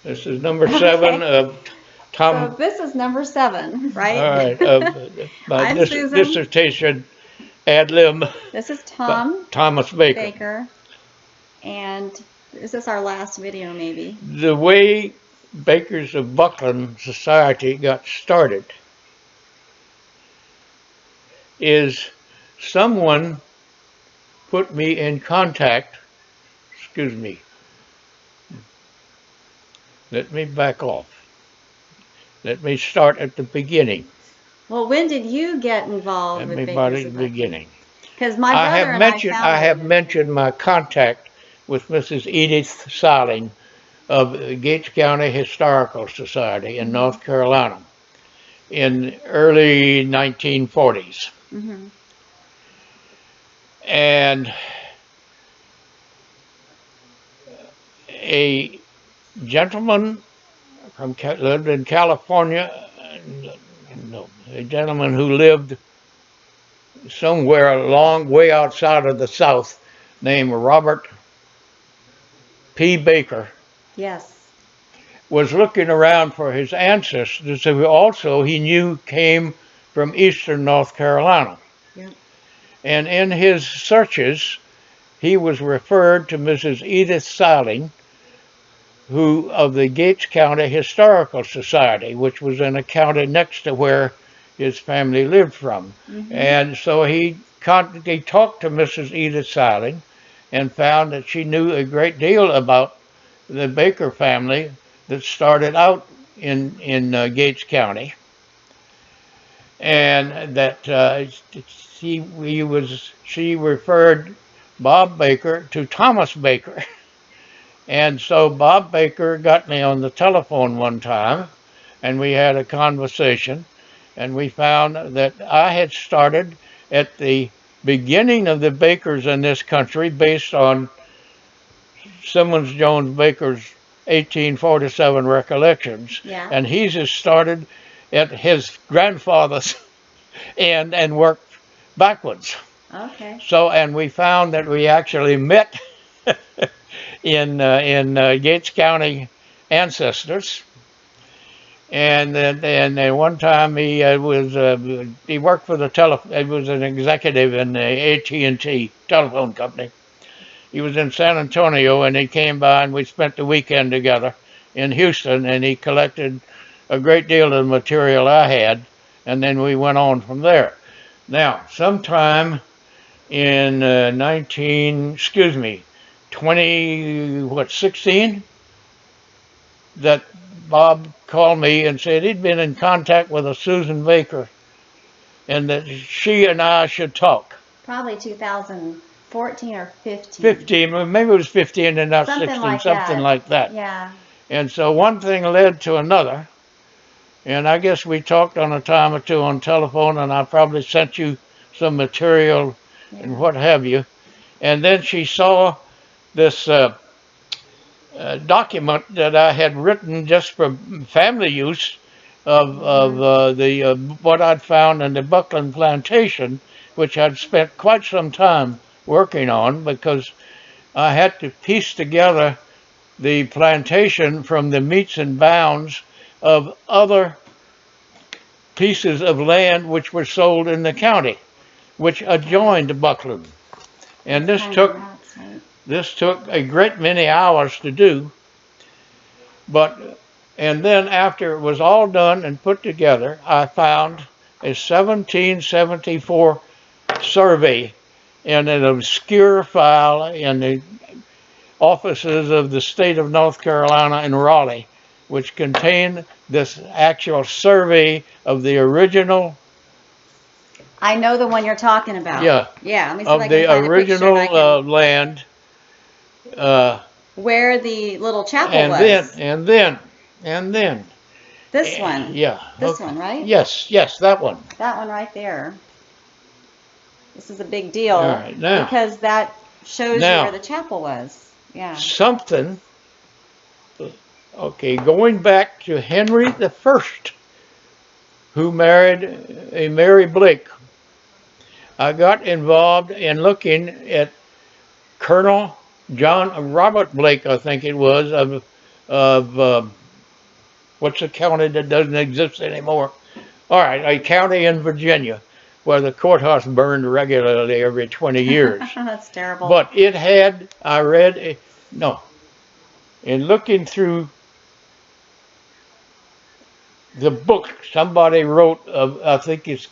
This is number 7 Okay. of So Tom. this is number 7, All right? right, of my I'm Susan. dissertation ad lib This is by Tom Thomas Baker. Baker. And is this our last video, maybe? The way Bakers of Buckland Society got started is someone put me in contact. Excuse me. Let me back off. Let me start at the beginning. Well, when did you get involved Let with me start Bakers at of the Buckland? beginning. Because my brother and I I founded have it. mentioned my contact with Mrs. Edith Saling of the Gates County Historical Society in Mm-hmm. North Carolina in early 1940s. Mm-hmm. And a gentleman from lived in California, no, a gentleman who lived somewhere a long way outside of the South named Robert P. Baker Yes. was looking around for his ancestors who also he knew came from eastern North Carolina. Yep. And in his searches, he was referred to Mrs. Edith Saling, who of the Gates County Historical Society, which was in a county next to where his family lived from. Mm-hmm. And so he talked to Mrs. Edith Saling and found that she knew a great deal about the Baker family that started out in Gates County, and that she referred Bob Baker to Thomas Baker. And so Bob Baker got me on the telephone one time, and we had a conversation, and we found that I had started at the beginning of the Bakers in this country based on Simmons Jones Baker's 1847 recollections, Yeah. and he's just started at his grandfather's end and worked backwards. Okay. So, and we found that we actually met in Gates County ancestors. And then one time he worked for the he was an executive in the AT&T telephone company. He was in San Antonio, and he came by and we spent the weekend together in Houston, and he collected a great deal of the material I had, and then we went on from there. Now, sometime in 20, what, 16, that Bob called me and said he'd been in contact with a Susan Baker and that she and I should talk. Probably 2014 or 15. 15, maybe it was 15 and not Something 16, like something that. like that. Yeah. And so one thing led to another, and I guess we talked on a time or two on telephone, and I probably sent you some material and Yeah. what have you. And then she saw this document that I had written just for family use of Mm-hmm. the what I'd found in the Buckland plantation, which I'd spent quite some time working on because I had to piece together the plantation from the meets and bounds of other pieces of land which were sold in the county, which Right. adjoined Buckland. And That's this kind of took nuts, right? this took a great many hours to do, but and then after it was all done and put together, I found a 1774 survey in an obscure file in the offices of the state of North Carolina in Raleigh, which contained this actual survey of the original, I know the one you're talking about. yeah, Yeah, let me see if I of can the find a picture and I original can. land. Uh, Where the little chapel and then, was. and then, and then, This one. yeah, This okay. one, right? Yes, yes, that one. That one right there. This is a big All deal right, now, because that shows you where now, the chapel was. Yeah. something, okay, going back to Henry the First, who married a Mary Blake, I got involved in looking at Colonel John Robert Blake, I think it was, of of what's the county that doesn't exist anymore? All right, a county in Virginia where the courthouse burned regularly every 20 years. That's terrible. But it had, I read, no, in looking through the book somebody wrote of, I think it's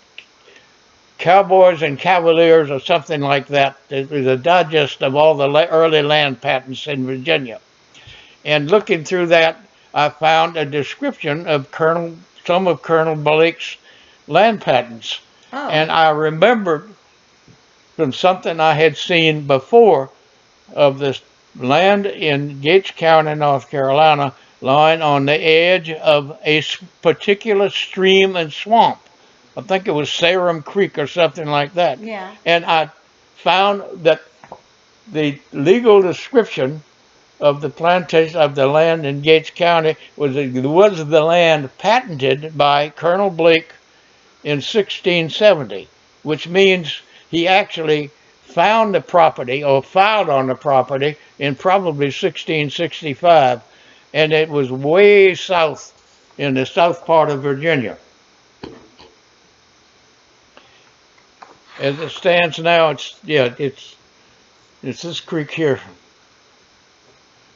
Cowboys and Cavaliers or something like that. It was a digest of all the early land patents in Virginia. And looking through that, I found a description of some of Colonel Blake's land patents. Oh. And I remembered from something I had seen before of this land in Gates County, North Carolina, lying on the edge of a particular stream and swamp. I think it was Salem Creek or something like that. Yeah. And I found that the legal description of the plantation of the land in Gates County was the land patented by Colonel Blake in 1670, which means he actually found the property or filed on the property in probably 1665, and it was way south in the south part of Virginia. As it stands now, it's this creek here.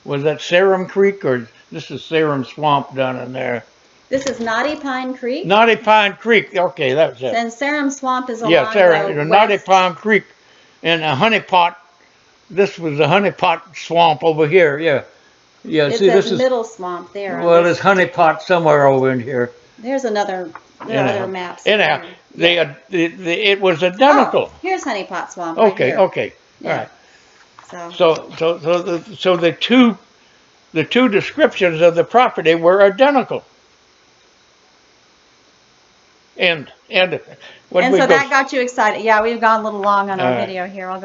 Was that Salem Creek, or this is Salem Swamp down in there? This is Knotty Pine Creek. Knotty Pine Creek. Okay, that was it. And Salem Swamp is along the Knotty west. Pine Creek, and a honey pot. This was the honey pot swamp over here. Yeah. It's See, this a is middle swamp there. well, there's honey pot somewhere over in here. There's another. There are other maps. Anyhow, it was identical. Oh, here's Honey Pot Swamp. Okay, right okay, Yeah. all right. So the two descriptions of the property were identical. And And so that got you excited. Yeah, we've gone a little long on our video here. I'll go